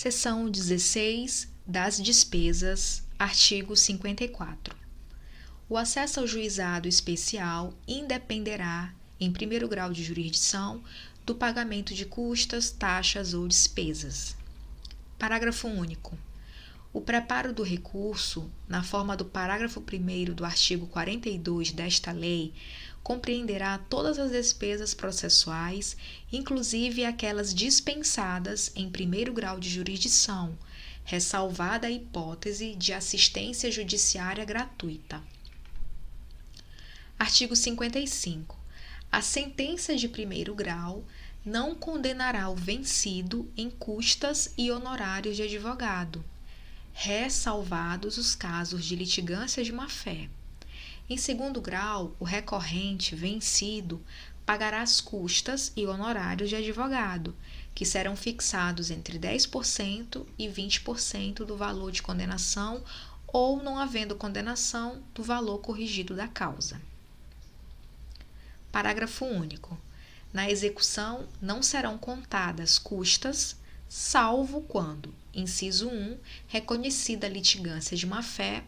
Seção 16 das despesas, artigo 54. O acesso ao juizado especial independerá, em primeiro grau de jurisdição, do pagamento de custas, taxas ou despesas. Parágrafo único. O preparo do recurso, na forma do parágrafo 1º do artigo 42 desta lei, compreenderá todas as despesas processuais, inclusive aquelas dispensadas em primeiro grau de jurisdição, ressalvada a hipótese de assistência judiciária gratuita. Artigo 55. A sentença de primeiro grau não condenará o vencido em custas e honorários de advogado, ressalvados os casos de litigância de má-fé. Em segundo grau, o recorrente vencido pagará as custas e honorários de advogado, que serão fixados entre 10% e 20% do valor de condenação ou, não havendo condenação, do valor corrigido da causa. Parágrafo único. Na execução não serão contadas custas, salvo quando, inciso 1, reconhecida a litigância de má-fé,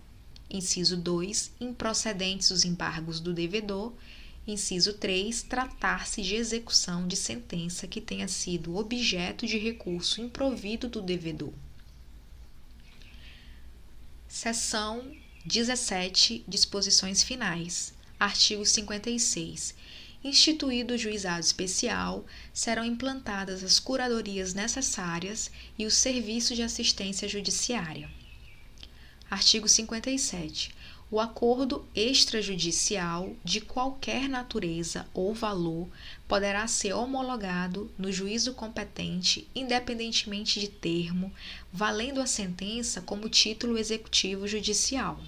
inciso 2, improcedentes os embargos do devedor, inciso 3, tratar-se de execução de sentença que tenha sido objeto de recurso improvido do devedor. Seção 17. Disposições finais. Artigo 56. Instituído o juizado especial, serão implantadas as curadorias necessárias e os serviços de assistência judiciária. Artigo 57. O acordo extrajudicial de qualquer natureza ou valor poderá ser homologado no juízo competente, independentemente de termo, valendo a sentença como título executivo judicial.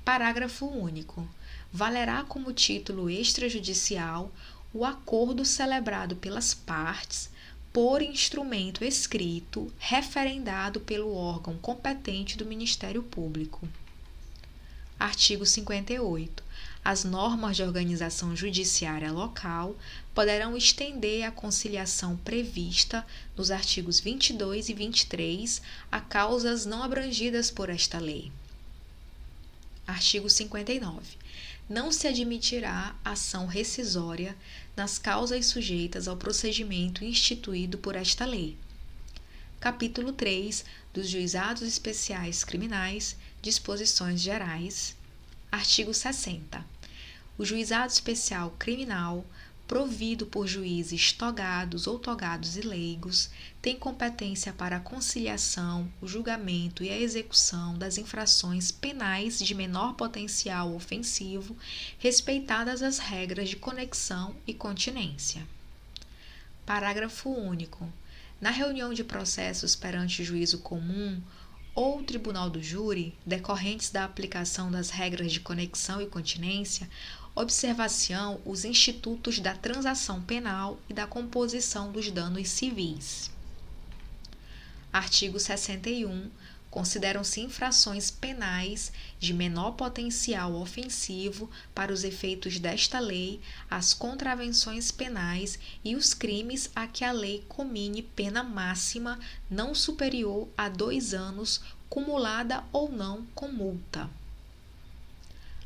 Parágrafo único. Valerá como título extrajudicial o acordo celebrado pelas partes por instrumento escrito referendado pelo órgão competente do Ministério Público. Artigo 58. As normas de organização judiciária local poderão estender a conciliação prevista nos artigos 22 e 23 a causas não abrangidas por esta lei. Artigo 59. Não se admitirá ação rescisória nas causas sujeitas ao procedimento instituído por esta lei. Capítulo 3 dos Juizados Especiais Criminais, Disposições Gerais. Artigo 60. O Juizado Especial Criminal, provido por juízes togados ou togados e leigos, tem competência para a conciliação, o julgamento e a execução das infrações penais de menor potencial ofensivo, respeitadas as regras de conexão e continência. Parágrafo único. Na reunião de processos perante juízo comum ou tribunal do júri, decorrentes da aplicação das regras de conexão e continência, observar-se-ão os institutos da transação penal e da composição dos danos civis. Artigo 61. Consideram-se infrações penais de menor potencial ofensivo para os efeitos desta lei as contravenções penais e os crimes a que a lei comine pena máxima não superior a 2 anos, cumulada ou não com multa.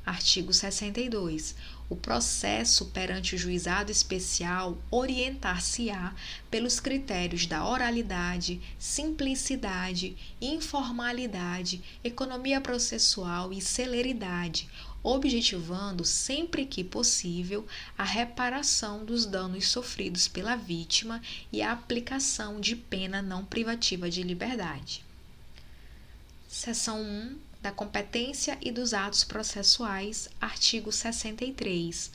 Artigo 62. O processo perante o juizado especial orientar-se-á pelos critérios da oralidade, simplicidade, informalidade, economia processual e celeridade, objetivando, sempre que possível, a reparação dos danos sofridos pela vítima e a aplicação de pena não privativa de liberdade. Seção 1. Da competência e dos atos processuais, artigo 63.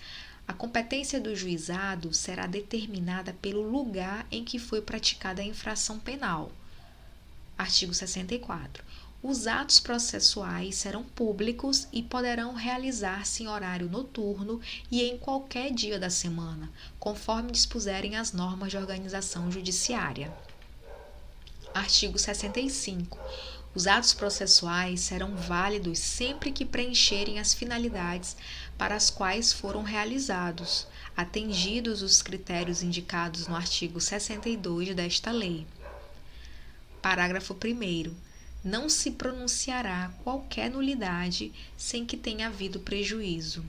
A competência do juizado será determinada pelo lugar em que foi praticada a infração penal. Artigo 64. Os atos processuais serão públicos e poderão realizar-se em horário noturno e em qualquer dia da semana, conforme dispuserem as normas de organização judiciária. Artigo 65. Os atos processuais serão válidos sempre que preencherem as finalidades para as quais foram realizados, atendidos os critérios indicados no artigo 62 desta lei. Parágrafo 1º. Não se pronunciará qualquer nulidade sem que tenha havido prejuízo.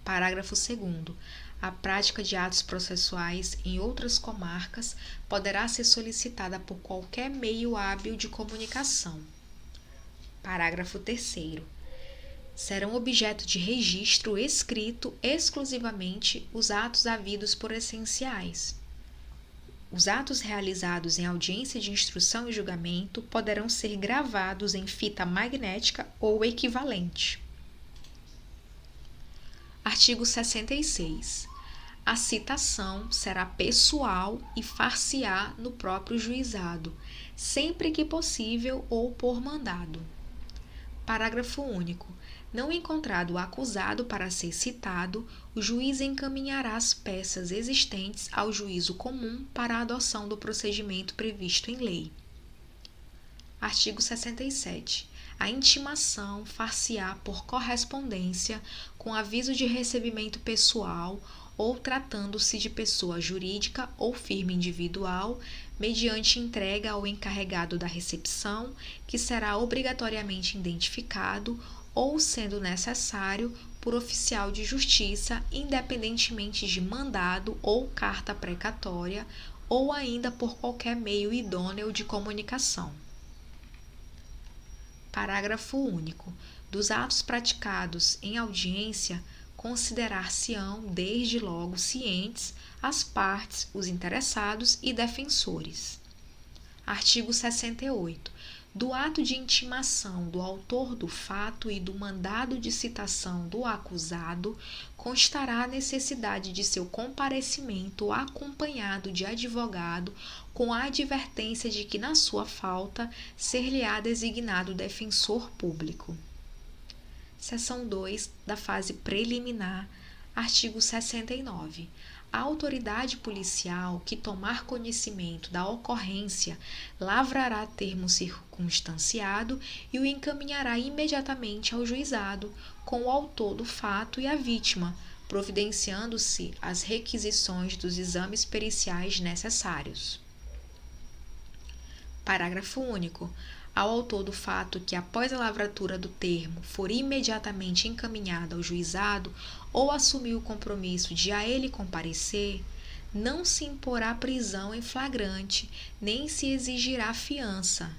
Parágrafo 2º. A prática de atos processuais em outras comarcas poderá ser solicitada por qualquer meio hábil de comunicação. Parágrafo 3º. Serão objeto de registro escrito exclusivamente os atos havidos por essenciais. Os atos realizados em audiência de instrução e julgamento poderão ser gravados em fita magnética ou equivalente. Artigo 66. A citação será pessoal e far-se-á no próprio juizado, sempre que possível ou por mandado. Parágrafo único. Não encontrado o acusado para ser citado, o juiz encaminhará as peças existentes ao juízo comum para a adoção do procedimento previsto em lei. Artigo 67. A intimação far-se-á por correspondência, com aviso de recebimento pessoal ou tratando-se de pessoa jurídica ou firme individual, mediante entrega ao encarregado da recepção, que será obrigatoriamente identificado, ou, sendo necessário, por oficial de justiça, independentemente de mandado ou carta precatória, ou ainda por qualquer meio idôneo de comunicação. Parágrafo único. Dos atos praticados em audiência, considerar-se-ão desde logo cientes as partes, os interessados e defensores. Artigo 68. Do ato de intimação do autor do fato e do mandado de citação do acusado, constará a necessidade de seu comparecimento acompanhado de advogado, com a advertência de que, na sua falta, ser-lhe-á designado defensor público. Seção 2 da fase preliminar, artigo 69. A autoridade policial que tomar conhecimento da ocorrência lavrará termo circunstanciado e o encaminhará imediatamente ao juizado, com o autor do fato e a vítima, providenciando-se as requisições dos exames periciais necessários. Parágrafo único. Ao autor do fato que, após a lavratura do termo, for imediatamente encaminhado ao juizado ou assumir o compromisso de a ele comparecer, não se imporá prisão em flagrante, nem se exigirá fiança.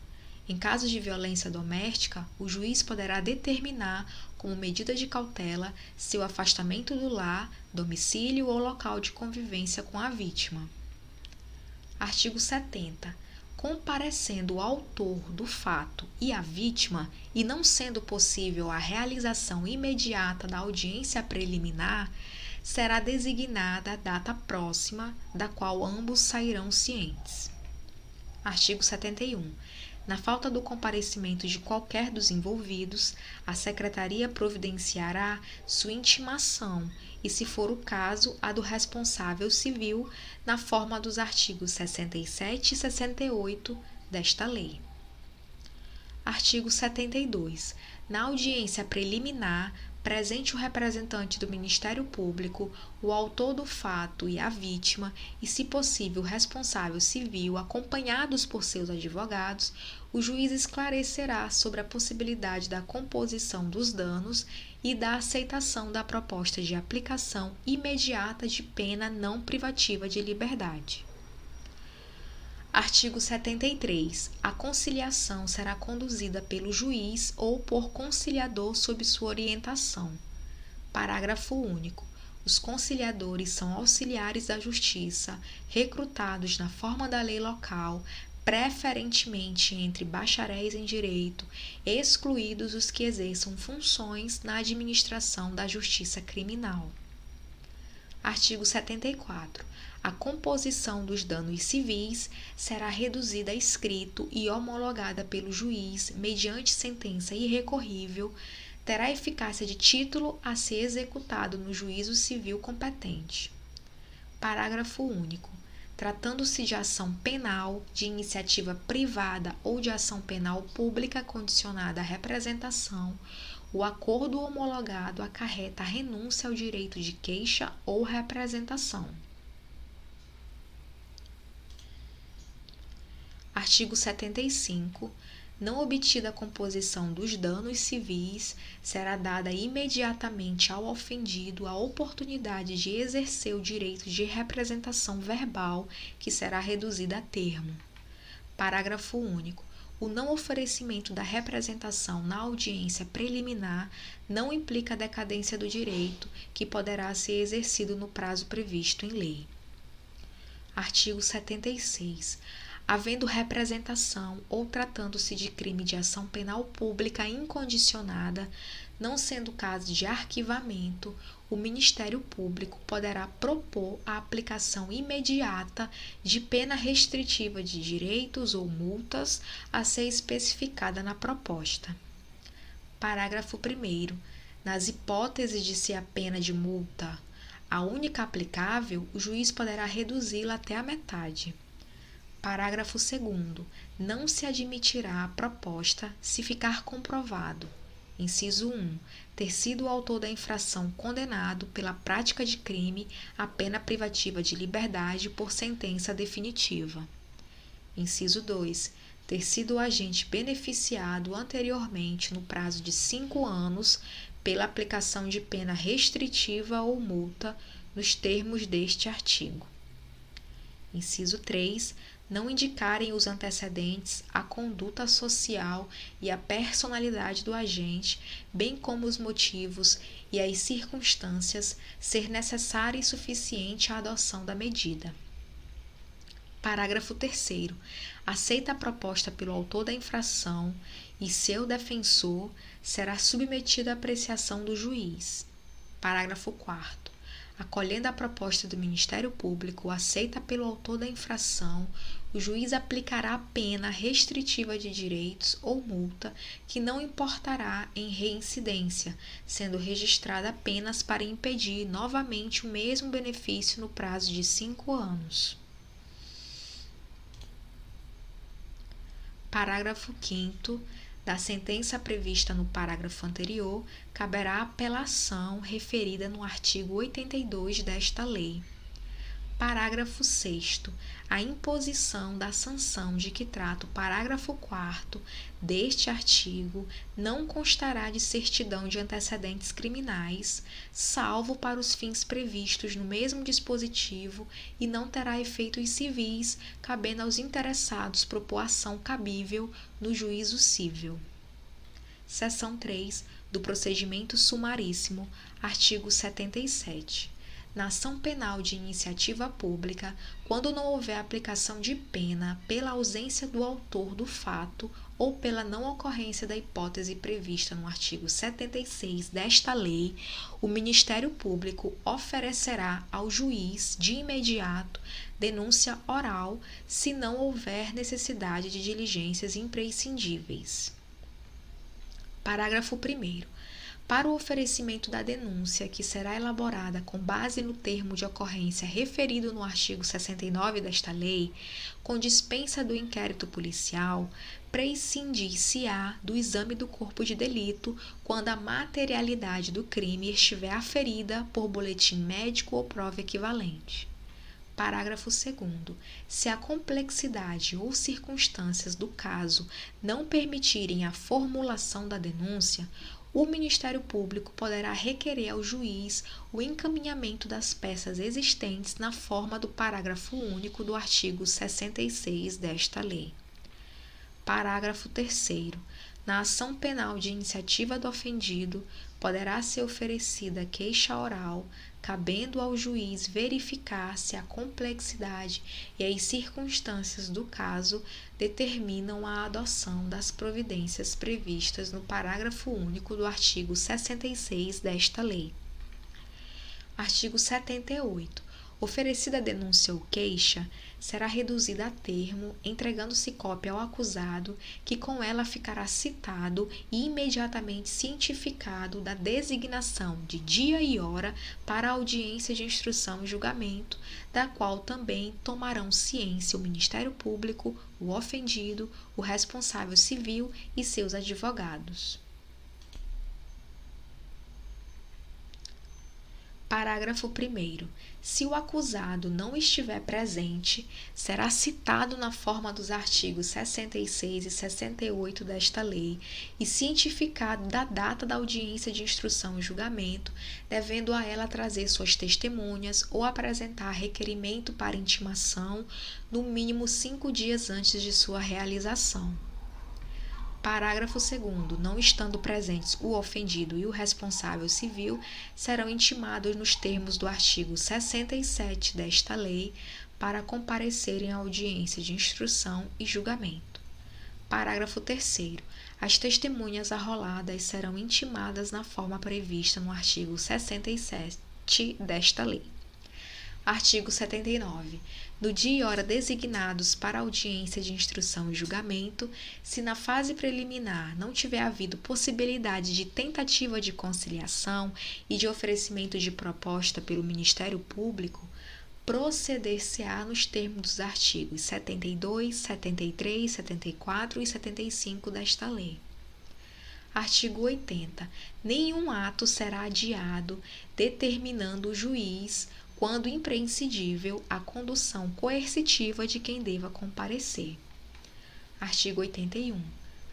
Em caso de violência doméstica, o juiz poderá determinar, como medida de cautela, seu afastamento do lar, domicílio ou local de convivência com a vítima. Artigo 70. Comparecendo o autor do fato e a vítima, e não sendo possível a realização imediata da audiência preliminar, será designada a data próxima, da qual ambos sairão cientes. Artigo 71. Na falta do comparecimento de qualquer dos envolvidos, a Secretaria providenciará sua intimação e, se for o caso, a do responsável civil, na forma dos artigos 67 e 68 desta lei. Artigo 72. Na audiência preliminar, presente o representante do Ministério Público, o autor do fato e a vítima, e, se possível, o responsável civil, acompanhados por seus advogados, o juiz esclarecerá sobre a possibilidade da composição dos danos e da aceitação da proposta de aplicação imediata de pena não privativa de liberdade. Artigo 73. A conciliação será conduzida pelo juiz ou por conciliador sob sua orientação. Parágrafo único. Os conciliadores são auxiliares da justiça, recrutados na forma da lei local, preferentemente entre bacharéis em direito, excluídos os que exerçam funções na administração da justiça criminal. Artigo 74. A composição dos danos civis será reduzida a escrito e homologada pelo juiz mediante sentença irrecorrível, terá eficácia de título a ser executado no juízo civil competente. Parágrafo único. Tratando-se de ação penal, de iniciativa privada ou de ação penal pública condicionada à representação, o acordo homologado acarreta a renúncia ao direito de queixa ou representação. Artigo 75. Não obtida a composição dos danos civis, será dada imediatamente ao ofendido a oportunidade de exercer o direito de representação verbal, que será reduzida a termo. Parágrafo único. O não oferecimento da representação na audiência preliminar não implica a decadência do direito, que poderá ser exercido no prazo previsto em lei. Artigo 76. Havendo representação ou tratando-se de crime de ação penal pública incondicionada, não sendo caso de arquivamento, o Ministério Público poderá propor a aplicação imediata de pena restritiva de direitos ou multas a ser especificada na proposta. Parágrafo 1º. Nas hipóteses de ser a pena de multa a única aplicável, o juiz poderá reduzi-la até a metade. Parágrafo 2º. Não se admitirá a proposta se ficar comprovado: inciso 1. Ter sido o autor da infração condenado pela prática de crime a pena privativa de liberdade por sentença definitiva. Inciso 2. Ter sido o agente beneficiado anteriormente no prazo de 5 anos pela aplicação de pena restritiva ou multa nos termos deste artigo. Inciso 3. Não indicarem os antecedentes a conduta social e a personalidade do agente, bem como os motivos e as circunstâncias, ser necessária e suficiente a adoção da medida. Parágrafo 3º. Aceita a proposta pelo autor da infração e seu defensor, será submetida à apreciação do juiz. Parágrafo 4º. Acolhendo a proposta do Ministério Público aceita pelo autor da infração, o juiz aplicará a pena restritiva de direitos ou multa que não importará em reincidência, sendo registrada apenas para impedir novamente o mesmo benefício no prazo de 5 anos. Parágrafo 5º. Da sentença prevista no parágrafo anterior, caberá apelação referida no artigo 82 desta lei. Parágrafo 6º. A imposição da sanção de que trata o parágrafo 4º deste artigo não constará de certidão de antecedentes criminais, salvo para os fins previstos no mesmo dispositivo, e não terá efeitos civis, cabendo aos interessados propor ação cabível no juízo cível. Seção 3 do Procedimento Sumaríssimo, artigo 77. Na ação penal de iniciativa pública, quando não houver aplicação de pena pela ausência do autor do fato ou pela não ocorrência da hipótese prevista no artigo 76 desta lei, o Ministério Público oferecerá ao juiz, de imediato, denúncia oral, se não houver necessidade de diligências imprescindíveis. Parágrafo 1º. Para o oferecimento da denúncia, que será elaborada com base no termo de ocorrência referido no artigo 69 desta lei, com dispensa do inquérito policial, prescindir-se-á do exame do corpo de delito quando a materialidade do crime estiver aferida por boletim médico ou prova equivalente. Parágrafo 2º. Se a complexidade ou circunstâncias do caso não permitirem a formulação da denúncia, o Ministério Público poderá requerer ao juiz o encaminhamento das peças existentes na forma do parágrafo único do artigo 66 desta lei. Parágrafo 3º. Na ação penal de iniciativa do ofendido, poderá ser oferecida queixa oral, cabendo ao juiz verificar se a complexidade e as circunstâncias do caso determinam a adoção das providências previstas no parágrafo único do artigo 66 desta lei. Artigo 78. Oferecida a denúncia ou queixa, será reduzida a termo, entregando-se cópia ao acusado, que com ela ficará citado e imediatamente cientificado da designação de dia e hora para a audiência de instrução e julgamento, da qual também tomarão ciência o Ministério Público, o ofendido, o responsável civil e seus advogados. Parágrafo 1º. Se o acusado não estiver presente, será citado na forma dos artigos 66 e 68 desta lei e cientificado da data da audiência de instrução e julgamento, devendo a ela trazer suas testemunhas ou apresentar requerimento para intimação no mínimo 5 dias antes de sua realização. Parágrafo 2º. Não estando presentes o ofendido e o responsável civil, serão intimados nos termos do artigo 67 desta lei para comparecerem à audiência de instrução e julgamento. Parágrafo 3º. As testemunhas arroladas serão intimadas na forma prevista no artigo 67 desta lei. Artigo 79. No dia e hora designados para audiência de instrução e julgamento, se na fase preliminar não tiver havido possibilidade de tentativa de conciliação e de oferecimento de proposta pelo Ministério Público, proceder-se-á nos termos dos artigos 72, 73, 74 e 75 desta lei. Artigo 80. Nenhum ato será adiado, determinando o juiz, quando imprescindível, a condução coercitiva de quem deva comparecer. Artigo 81.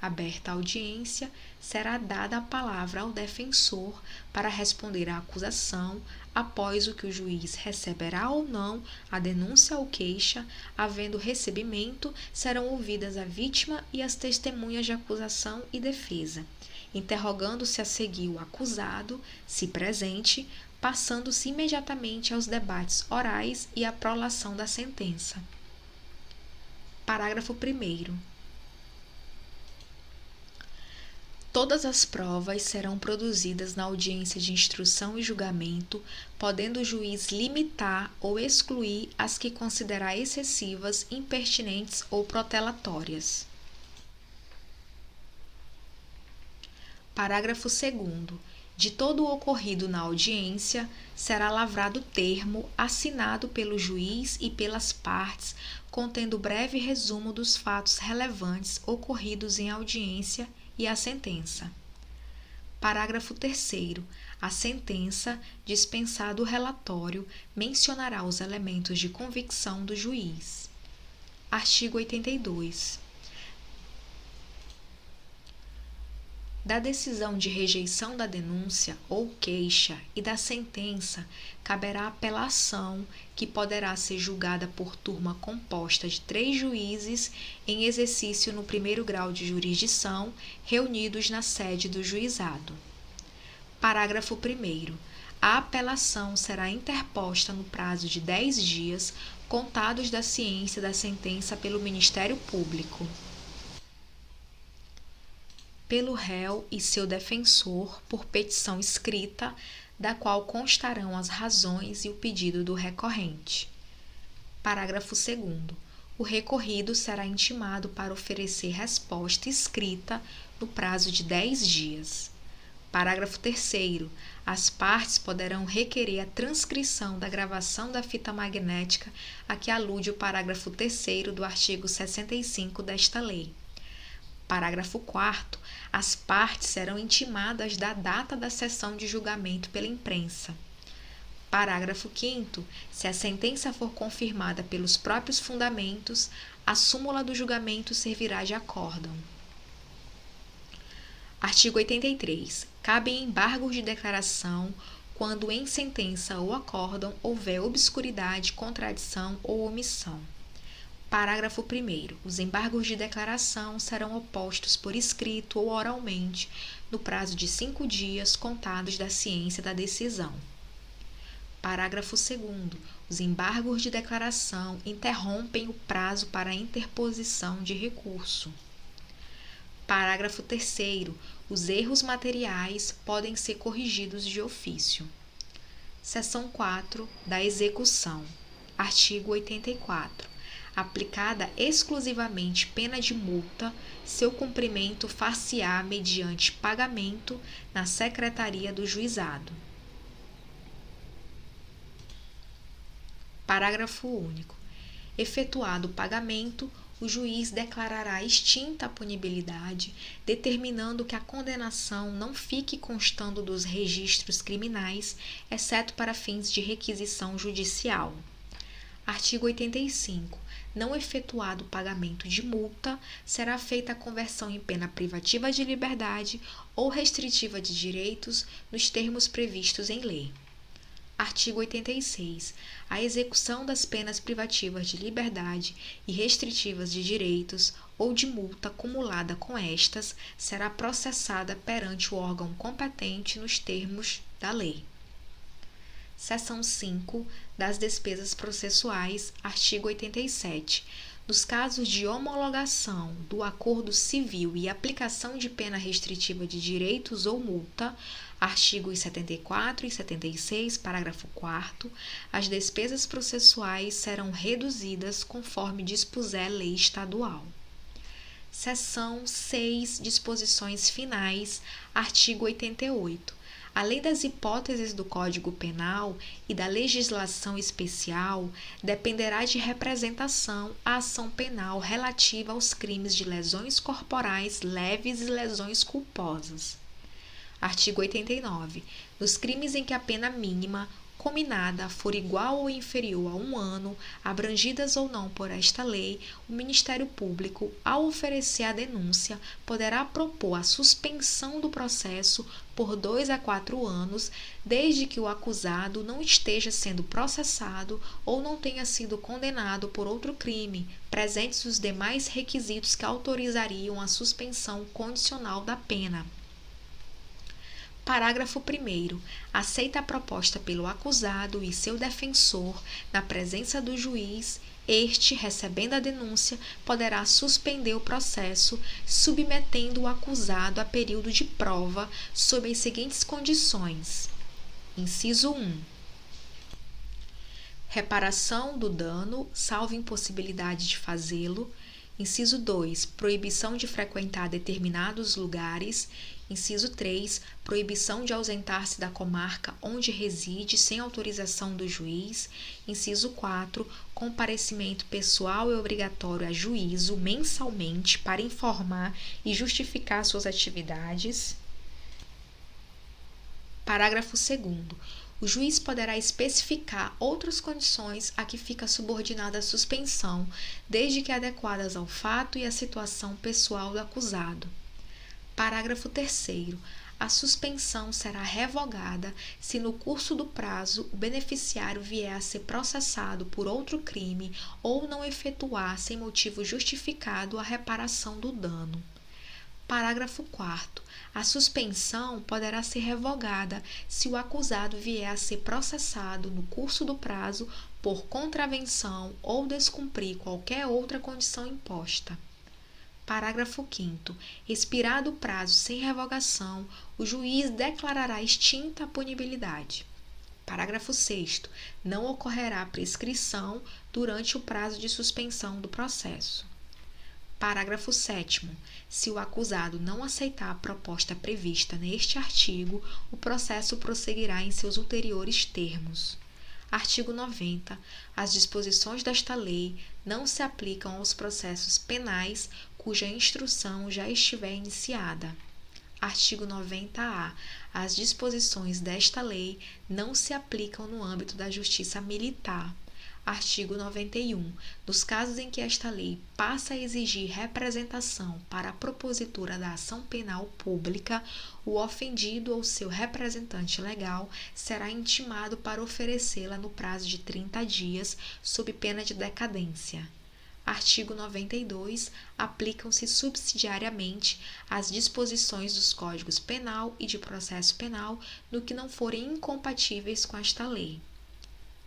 Aberta a audiência, será dada a palavra ao defensor para responder à acusação, após o que o juiz receberá ou não a denúncia ou queixa. Havendo recebimento, serão ouvidas a vítima e as testemunhas de acusação e defesa, interrogando-se a seguir o acusado, se presente, passando-se imediatamente aos debates orais e à prolação da sentença. Parágrafo 1º. Todas as provas serão produzidas na audiência de instrução e julgamento, podendo o juiz limitar ou excluir as que considerar excessivas, impertinentes ou protelatórias. Parágrafo 2º. De todo o ocorrido na audiência, será lavrado termo, assinado pelo juiz e pelas partes, contendo breve resumo dos fatos relevantes ocorridos em audiência e a sentença. Parágrafo 3º. A sentença, dispensado o relatório, mencionará os elementos de convicção do juiz. Artigo 82. Da decisão de rejeição da denúncia ou queixa e da sentença, caberá apelação, que poderá ser julgada por turma composta de 3 juízes em exercício no primeiro grau de jurisdição, reunidos na sede do juizado. Parágrafo 1º. A apelação será interposta no prazo de 10 dias, contados da ciência da sentença pelo Ministério Público, pelo réu e seu defensor, por petição escrita, da qual constarão as razões e o pedido do recorrente. Parágrafo 2º. O recorrido será intimado para oferecer resposta escrita no prazo de 10 dias. Parágrafo 3º. As partes poderão requerer a transcrição da gravação da fita magnética a que alude o parágrafo 3º do artigo 65 desta lei. Parágrafo 4º. As partes serão intimadas da data da sessão de julgamento pela imprensa. Parágrafo 5º. Se a sentença for confirmada pelos próprios fundamentos, a súmula do julgamento servirá de acórdão. Artigo 83. Cabem embargos de declaração quando em sentença ou acórdão houver obscuridade, contradição ou omissão. Parágrafo 1º. Os embargos de declaração serão opostos por escrito ou oralmente, no prazo de 5 dias contados da ciência da decisão. Parágrafo 2º. Os embargos de declaração interrompem o prazo para a interposição de recurso. Parágrafo 3º. Os erros materiais podem ser corrigidos de ofício. Seção 4 da execução. Artigo 84. Aplicada exclusivamente pena de multa, seu cumprimento far-se-á mediante pagamento na Secretaria do Juizado. Parágrafo único. Efetuado o pagamento, o juiz declarará extinta a punibilidade, determinando que a condenação não fique constando dos registros criminais, exceto para fins de requisição judicial. Artigo 85. Não efetuado o pagamento de multa, será feita a conversão em pena privativa de liberdade ou restritiva de direitos nos termos previstos em lei. Artigo 86. A execução das penas privativas de liberdade e restritivas de direitos ou de multa acumulada com estas será processada perante o órgão competente nos termos da lei. Seção 5 das despesas processuais, artigo 87. Nos casos de homologação do acordo civil e aplicação de pena restritiva de direitos ou multa, artigos 74 e 76, parágrafo 4º, as despesas processuais serão reduzidas conforme dispuser lei estadual. Seção 6, disposições finais, artigo 88. Além das hipóteses do Código Penal e da legislação especial, dependerá de representação a ação penal relativa aos crimes de lesões corporais leves e lesões culposas. Artigo 89. Nos crimes em que a pena mínima cominada for igual ou inferior a 1 ano, abrangidas ou não por esta lei, o Ministério Público, ao oferecer a denúncia, poderá propor a suspensão do processo por 2 a 4 anos, desde que o acusado não esteja sendo processado ou não tenha sido condenado por outro crime, presentes os demais requisitos que autorizariam a suspensão condicional da pena. Parágrafo 1º. Aceita a proposta pelo acusado e seu defensor, na presença do juiz, este, recebendo a denúncia, poderá suspender o processo, submetendo o acusado a período de prova sob as seguintes condições. Inciso 1. Reparação do dano, salvo impossibilidade de fazê-lo. Inciso 2. Proibição de frequentar determinados lugares. Inciso 3. Proibição de ausentar-se da comarca onde reside sem autorização do juiz. Inciso 4. Comparecimento pessoal e obrigatório a juízo mensalmente para informar e justificar suas atividades. Parágrafo 2º. O juiz poderá especificar outras condições a que fica subordinada a suspensão, desde que adequadas ao fato e à situação pessoal do acusado. Parágrafo 3º. A suspensão será revogada se no curso do prazo o beneficiário vier a ser processado por outro crime ou não efetuar sem motivo justificado a reparação do dano. Parágrafo 4º. A suspensão poderá ser revogada se o acusado vier a ser processado no curso do prazo por contravenção ou descumprir qualquer outra condição imposta. Parágrafo 5º. Expirado o prazo sem revogação, o juiz declarará extinta a punibilidade. Parágrafo 6º. Não ocorrerá prescrição durante o prazo de suspensão do processo. Parágrafo 7º. Se o acusado não aceitar a proposta prevista neste artigo, o processo prosseguirá em seus ulteriores termos. Artigo 90. As disposições desta lei não se aplicam aos processos penais cuja instrução já estiver iniciada. Artigo 90-A. As disposições desta lei não se aplicam no âmbito da justiça militar. Artigo 91. Nos casos em que esta lei passa a exigir representação para a propositura da ação penal pública, o ofendido ou seu representante legal será intimado para oferecê-la no prazo de 30 dias, sob pena de decadência. Artigo 92. Aplicam-se subsidiariamente as disposições dos Códigos Penal e de Processo Penal no que não forem incompatíveis com esta lei.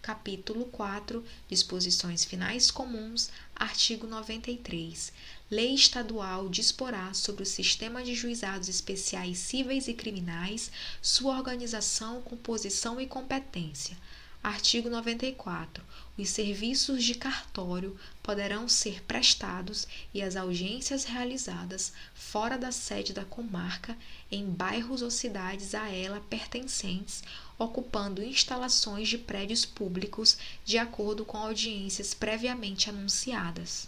Capítulo 4. Disposições finais comuns. Artigo 93. Lei estadual disporá sobre o sistema de juizados especiais cíveis e criminais, sua organização, composição e competência. Artigo 94. Os serviços de cartório poderão ser prestados e as audiências realizadas fora da sede da comarca, em bairros ou cidades a ela pertencentes, ocupando instalações de prédios públicos de acordo com audiências previamente anunciadas.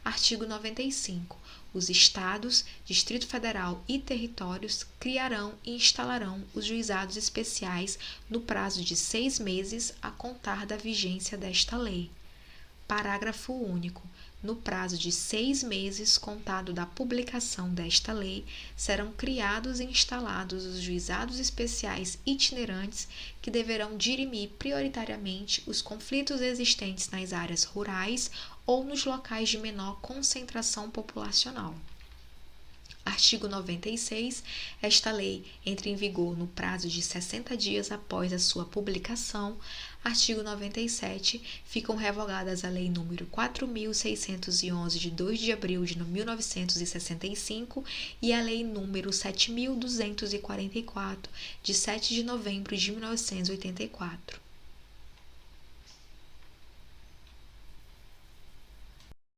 Artigo 95. Os Estados, Distrito Federal e territórios criarão e instalarão os juizados especiais no prazo de 6 meses a contar da vigência desta lei. Parágrafo único. No prazo de 6 meses contado da publicação desta lei, serão criados e instalados os juizados especiais itinerantes que deverão dirimir prioritariamente os conflitos existentes nas áreas rurais ou nos locais de menor concentração populacional. Artigo 96. Esta lei entra em vigor no prazo de 60 dias após a sua publicação. Artigo 97. Ficam revogadas a Lei nº 4.611, de 2 de abril de 1965, e a Lei nº 7.244, de 7 de novembro de 1984.